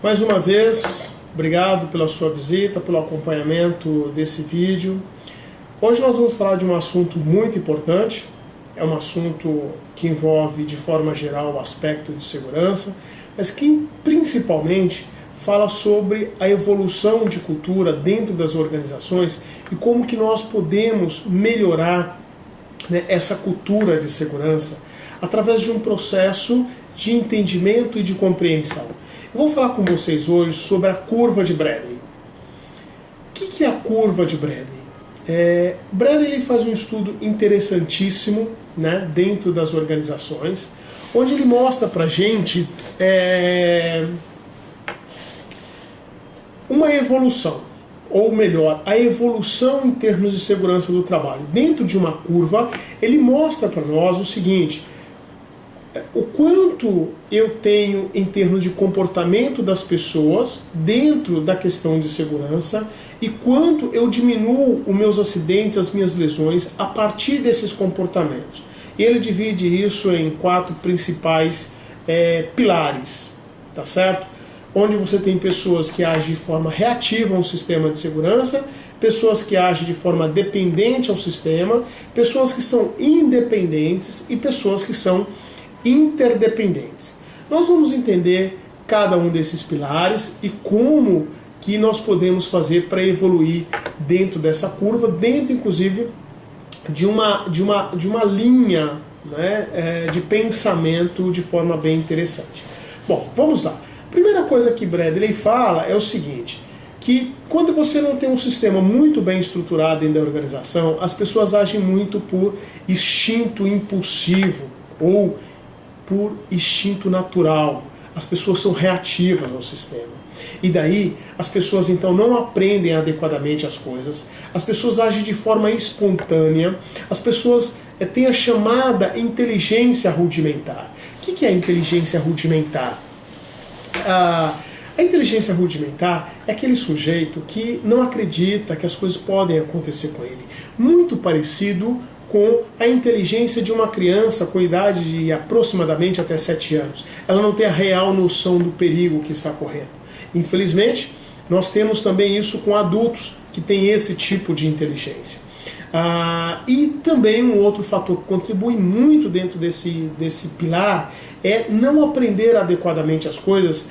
Mais uma vez, obrigado pela sua visita, pelo acompanhamento desse vídeo. Hoje nós vamos falar de um assunto muito importante. É um assunto que envolve, de forma geral, o aspecto de segurança, mas que principalmente fala sobre a evolução de cultura dentro das organizações e como que nós podemos melhorar, essa cultura de segurança através de um processo de entendimento e de compreensão. Eu vou falar com vocês hoje sobre a curva de Bradley. O que é a curva de Bradley? Bradley faz um estudo interessantíssimo, dentro das organizações, onde ele mostra pra gente uma evolução, ou melhor, a evolução em termos de segurança do trabalho. Dentro de uma curva, ele mostra para nós o seguinte: o quanto eu tenho em termos de comportamento das pessoas dentro da questão de segurança e quanto eu diminuo os meus acidentes, as minhas lesões a partir desses comportamentos. E ele divide isso em 4 principais pilares, tá certo? Onde você tem pessoas que agem de forma reativa a um sistema de segurança, pessoas que agem de forma dependente ao sistema, pessoas que são independentes e pessoas que são interdependentes. Nós vamos entender cada um desses pilares e como que nós podemos fazer para evoluir dentro dessa curva, dentro inclusive de uma linha, de pensamento de forma bem interessante. Bom, vamos lá. A primeira coisa que Bradley fala é o seguinte, que quando você não tem um sistema muito bem estruturado dentro da organização, as pessoas agem muito por instinto impulsivo ou por instinto natural. As pessoas são reativas ao sistema. E daí, as pessoas então não aprendem adequadamente as coisas, as pessoas agem de forma espontânea, as pessoas têm a chamada inteligência rudimentar. O que é a inteligência rudimentar? A inteligência rudimentar é aquele sujeito que não acredita que as coisas podem acontecer com ele. Muito parecido com a inteligência de uma criança com idade de aproximadamente até 7 anos. Ela não tem a real noção do perigo que está correndo. Infelizmente, nós temos também isso com adultos que têm esse tipo de inteligência. E também um outro fator que contribui muito dentro desse pilar é não aprender adequadamente as coisas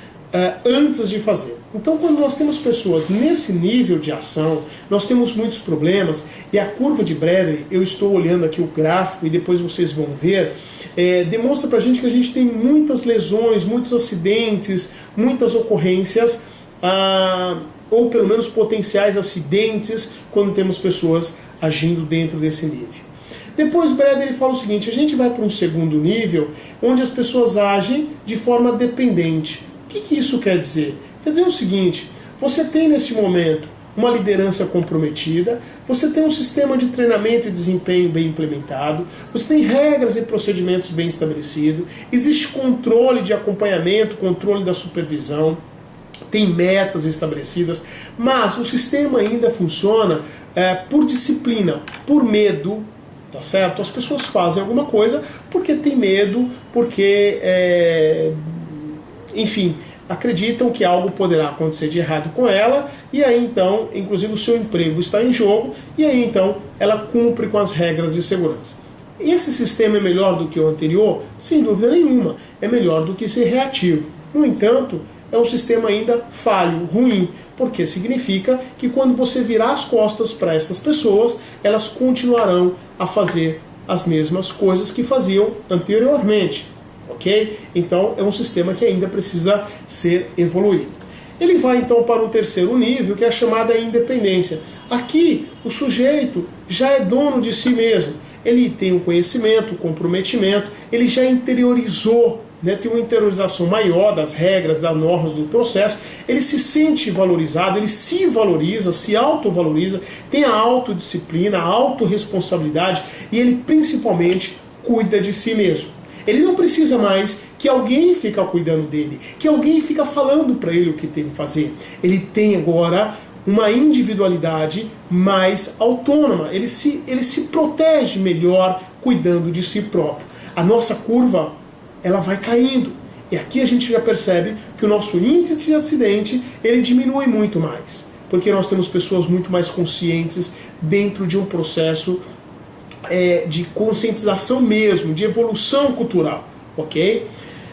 antes de fazer. Então, quando nós temos pessoas nesse nível de ação, nós temos muitos problemas, e a curva de Bradley, eu estou olhando aqui o gráfico e depois vocês vão ver, demonstra pra gente que a gente tem muitas lesões, muitos acidentes, muitas ocorrências, ou pelo menos potenciais acidentes, quando temos pessoas agindo dentro desse nível. Depois Bradley fala o seguinte: a gente vai para um segundo nível, onde as pessoas agem de forma dependente. O que isso quer dizer? Quer dizer o seguinte: você tem nesse momento uma liderança comprometida, você tem um sistema de treinamento e desempenho bem implementado, você tem regras e procedimentos bem estabelecidos, existe controle de acompanhamento, controle da supervisão, tem metas estabelecidas, mas o sistema ainda funciona por disciplina, por medo, tá certo? As pessoas fazem alguma coisa porque tem medo, porque enfim, acreditam que algo poderá acontecer de errado com ela, e aí então, inclusive o seu emprego está em jogo, e aí então ela cumpre com as regras de segurança. Esse sistema é melhor do que o anterior? Sem dúvida nenhuma, é melhor do que ser reativo. No entanto, é um sistema ainda falho, ruim, porque significa que quando você virar as costas para essas pessoas, elas continuarão a fazer as mesmas coisas que faziam anteriormente. Ok? Então é um sistema que ainda precisa ser evoluído. Ele vai então para um terceiro nível, que é a chamada independência. Aqui o sujeito já é dono de si mesmo. Ele tem um conhecimento, um comprometimento, ele já interiorizou, tem uma interiorização maior das regras, das normas do processo, ele se sente valorizado, ele se valoriza, se autovaloriza, tem a autodisciplina, a autorresponsabilidade e ele principalmente cuida de si mesmo. Ele não precisa mais que alguém fique cuidando dele, que alguém fique falando para ele o que tem que fazer. Ele tem agora uma individualidade mais autônoma, ele se protege melhor cuidando de si próprio. A nossa curva, ela vai caindo. E aqui a gente já percebe que o nosso índice de acidente ele diminui muito mais, porque nós temos pessoas muito mais conscientes dentro de um processo de conscientização mesmo, de evolução cultural, ok?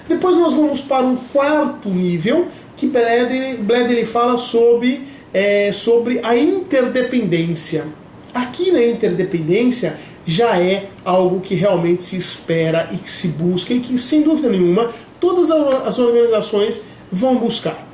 Depois nós vamos para um quarto nível, que Bledel ele fala sobre a interdependência. Aqui na interdependência já é algo que realmente se espera e que se busca e que, sem dúvida nenhuma, todas as organizações vão buscar.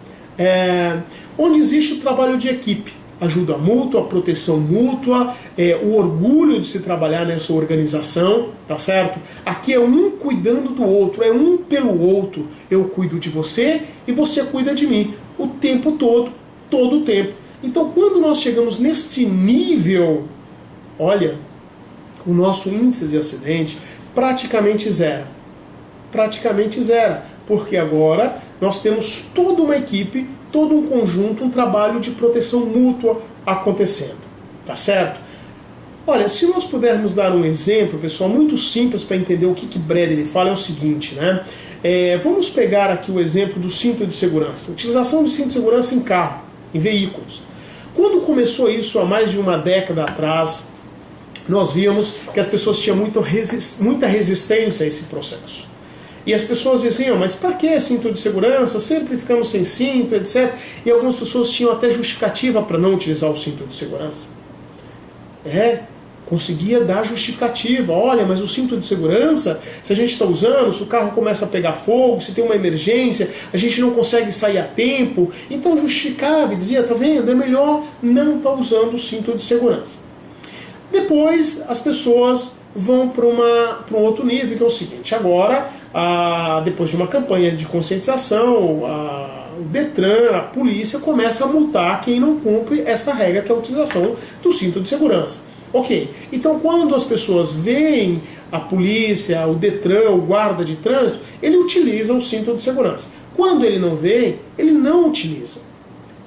Onde existe o trabalho de equipe, ajuda mútua, proteção mútua, o orgulho de se trabalhar nessa organização, tá certo? Aqui é um cuidando do outro, é um pelo outro. Eu cuido de você e você cuida de mim o tempo todo o tempo. Então, quando nós chegamos neste nível, olha, o nosso índice de acidente praticamente zero. Praticamente zero. Porque agora nós temos toda uma equipe, todo um conjunto, um trabalho de proteção mútua acontecendo. Tá certo? Olha, se nós pudermos dar um exemplo, pessoal, muito simples para entender o que Bledel fala, é o seguinte, né? Vamos pegar aqui o exemplo do cinto de segurança. Utilização do cinto de segurança em carro, em veículos. Quando começou isso há mais de uma década atrás, nós víamos que as pessoas tinham muita resistência a esse processo. E as pessoas diziam, mas para que cinto de segurança? Sempre ficamos sem cinto, etc. E algumas pessoas tinham até justificativa para não utilizar o cinto de segurança. Conseguia dar justificativa. Olha, mas o cinto de segurança, se a gente está usando, se o carro começa a pegar fogo, se tem uma emergência, a gente não consegue sair a tempo. Então justificava e dizia, tá vendo, é melhor não estar usando o cinto de segurança. Depois as pessoas vão para um outro nível, que é o seguinte, agora, depois de uma campanha de conscientização, o Detran, a polícia começa a multar quem não cumpre essa regra, que é a utilização do cinto de segurança. Ok, então quando as pessoas veem a polícia, o Detran, o guarda de trânsito, ele utiliza o cinto de segurança. Quando ele não vê, ele não utiliza.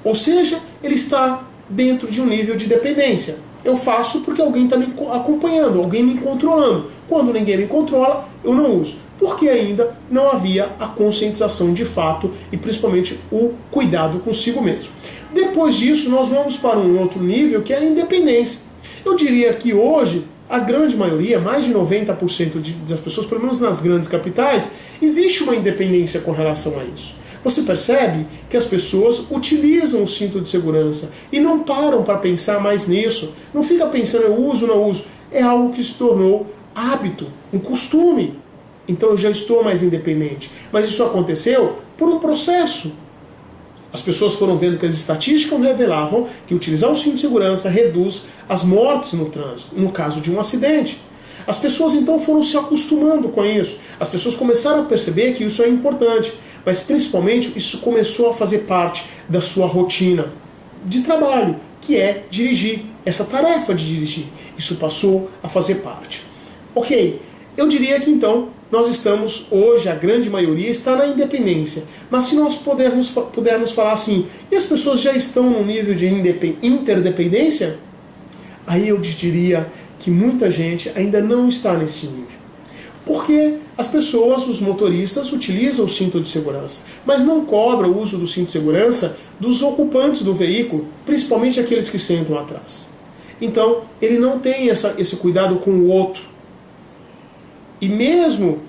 Ou seja, ele está dentro de um nível de dependência. Eu faço porque alguém está me acompanhando, alguém me controlando. Quando ninguém me controla, eu não uso. Porque ainda não havia a conscientização de fato e principalmente o cuidado consigo mesmo. Depois disso, nós vamos para um outro nível, que é a independência. Eu diria que hoje, a grande maioria, mais de 90% das pessoas, pelo menos nas grandes capitais, existe uma independência com relação a isso. Você percebe que as pessoas utilizam o cinto de segurança e não param para pensar mais nisso. Não fica pensando, eu uso ou não uso. É algo que se tornou hábito, um costume. Então eu já estou mais independente. Mas isso aconteceu por um processo. As pessoas foram vendo que as estatísticas revelavam que utilizar o cinto de segurança reduz as mortes no trânsito, no caso de um acidente. As pessoas então foram se acostumando com isso. As pessoas começaram a perceber que isso é importante. Mas principalmente isso começou a fazer parte da sua rotina de trabalho, que é dirigir, essa tarefa de dirigir. Isso passou a fazer parte. Ok, eu diria que então nós estamos hoje, a grande maioria está na independência. Mas se nós pudermos falar assim, e as pessoas já estão no nível de interdependência? Aí eu diria que muita gente ainda não está nesse nível. Porque as pessoas, os motoristas, utilizam o cinto de segurança, mas não cobram o uso do cinto de segurança dos ocupantes do veículo, principalmente aqueles que sentam atrás. Então, ele não tem esse cuidado com o outro. E mesmo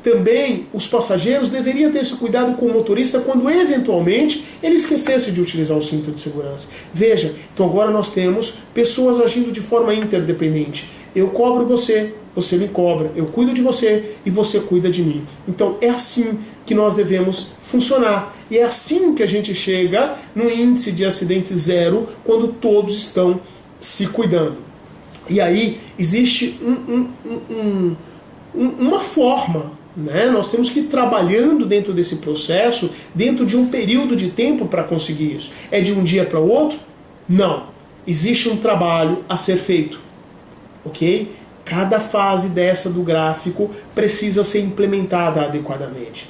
também os passageiros deveriam ter esse cuidado com o motorista quando eventualmente ele esquecesse de utilizar o cinto de segurança. Veja, então agora nós temos pessoas agindo de forma interdependente. Eu cobro você, você me cobra, eu cuido de você e você cuida de mim. Então é assim que nós devemos funcionar. E é assim que a gente chega no índice de acidente zero, quando todos estão se cuidando. E aí existe uma forma, né? Nós temos que ir trabalhando dentro desse processo, dentro de um período de tempo para conseguir isso. É de um dia para o outro? Não. Existe um trabalho a ser feito. Ok? Cada fase dessa do gráfico precisa ser implementada adequadamente.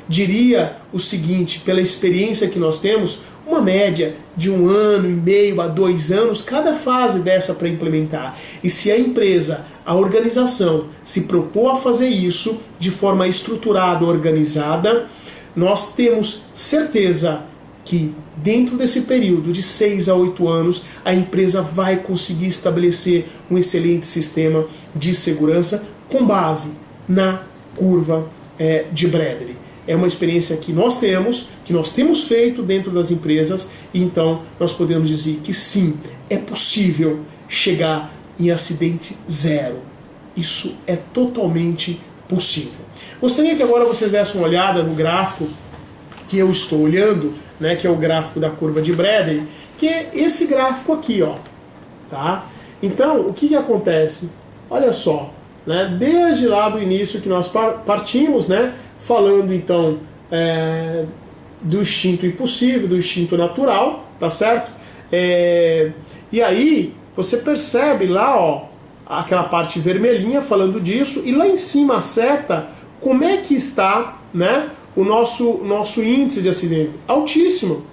diria o seguinte, pela experiência que nós temos, uma média de 1 ano e meio a 2 anos, cada fase dessa para implementar. E se a empresa, a organização, se propor a fazer isso de forma estruturada, organizada, nós temos certeza que dentro desse período de 6 a 8 anos, a empresa vai conseguir estabelecer um excelente sistema de segurança com base na curva de Bradley. É uma experiência que nós temos feito dentro das empresas, e então nós podemos dizer que sim, é possível chegar em acidente zero. Isso é totalmente possível. Gostaria que agora vocês dessem uma olhada no gráfico que eu estou olhando, né, que é o gráfico da curva de Bradley, que é esse gráfico aqui, ó, tá? Então, o que acontece? Olha só, né, desde lá do início que nós partimos, né, falando então do instinto impossível, do instinto natural, tá certo? E aí você percebe lá, ó, aquela parte vermelhinha falando disso, e lá em cima a seta, como é que está, né, o nosso índice de acidente? Altíssimo.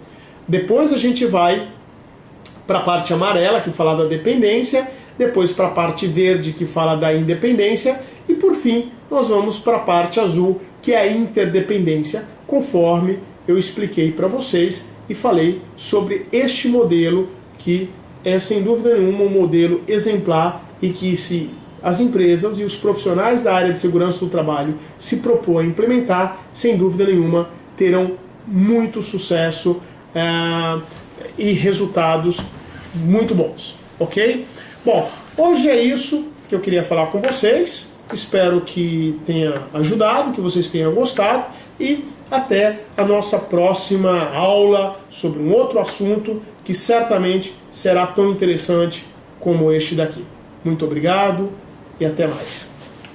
Depois a gente vai para a parte amarela, que fala da dependência, depois para a parte verde, que fala da independência, e por fim nós vamos para a parte azul, que é a interdependência, conforme eu expliquei para vocês e falei sobre este modelo, que é sem dúvida nenhuma um modelo exemplar, e que se as empresas e os profissionais da área de segurança do trabalho se propõem a implementar, sem dúvida nenhuma terão muito sucesso e resultados muito bons, ok? Bom, hoje é isso que eu queria falar com vocês. Espero que tenha ajudado, que vocês tenham gostado, e até a nossa próxima aula sobre um outro assunto que certamente será tão interessante como este daqui. Muito obrigado e até mais.